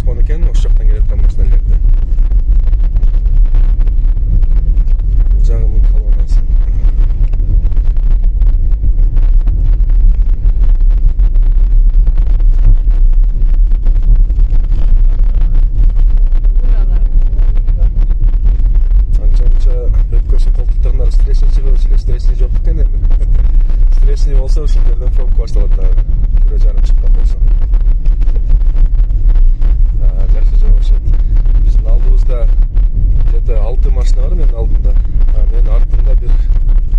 чыккан экен ошол жактан келаткан машиналерди. Бул жагынын колоннасы. Өткөсүн колтуктарына стресси чыгып эле, стресси жок экен эми. Стресси болсо ушул жерден пробка башталат дагы. Бирөө жарым чыккан болсо. Жакшы жабышат. Биздин алдыбызда где-то 6 машина бар менин алдымда. Менин артымда бир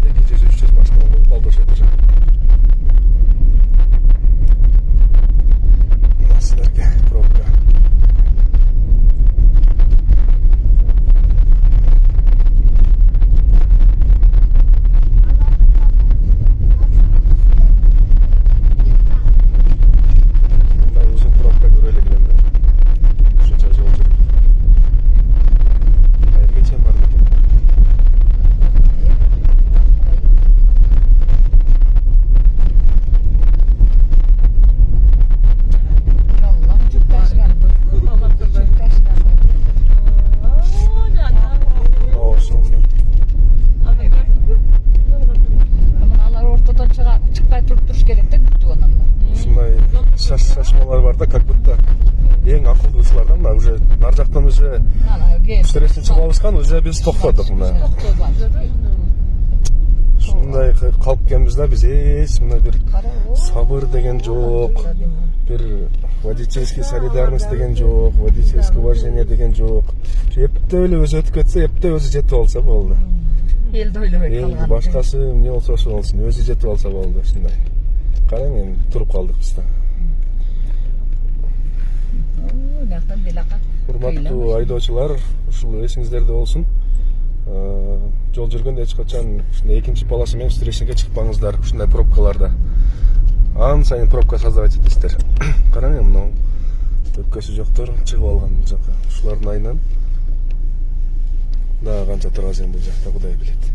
200-300 машина болуп калды ошол жерде. Мына силерге пробка. Шашмалар бар да, как будто эң акылдуусулардан мына уже нар жактан уже стресстен чыгып алышкан, уже биз токтодук мына. Ушундай калып келебиз да, биз эч мына бир сабыр деген жок, бир водительский солидарность деген жок, водительский уважение деген жок. Эптеп эле өзү өтүп кетсе, эптеп өзү жетип алса болду. Элди ойлобой калган. Башкасы эмне болсо ошо болсун, өзү жетип алса болду. Ушундай. Караң, эми туруп калдык биз да. Урматтуу айдоочулар, ушул эсиңиздерде болсун. Жол жүргөндө эч качан ушундай экинчи полоса менен встречныйга чыкпаңыздар, ушундай пробкаларда. Ан сайын пробка создавать этесиздер. Караң, мына өпкөсү жоктор чыгып алган бул жака. Ушулардын айынан дагы канча турат бул жакта, Кудай билет.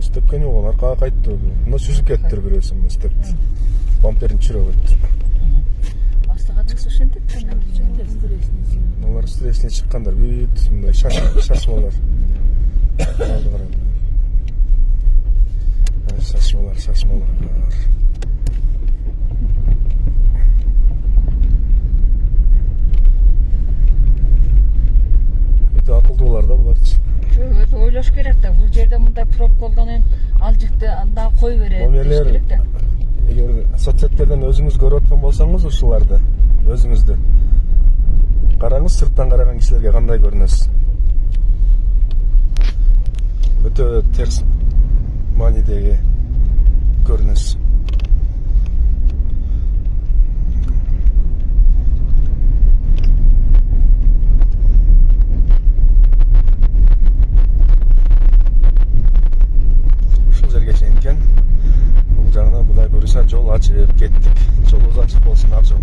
Степкен болгон аркага кайтты. Мына сүзүп кеттир бирөөсү, мына степти. Бамперин чүрөп өттү. Астыга чыкса ошентип Алар стрессине чыккандар, бүт мындай шашмалар. Шашмалар. Өтө акылдуулар да буларчы. Өтө ойлош керек да. Бул жерде мындай пробка болгонун ал жыкты анда кой берет керек да. Эгер соцсеттерден өзүңүз көрүп аткан болсоңуз ушуларды, өзүңүздү караңыз, сырттан караган кишилерге кандай көрүнөсүз. Өтө терс маанидеги көрүнөсүз. Бул жагынан Кудай буюрса жол ачып кеттик. Жолубуз ачык болсун ак жол.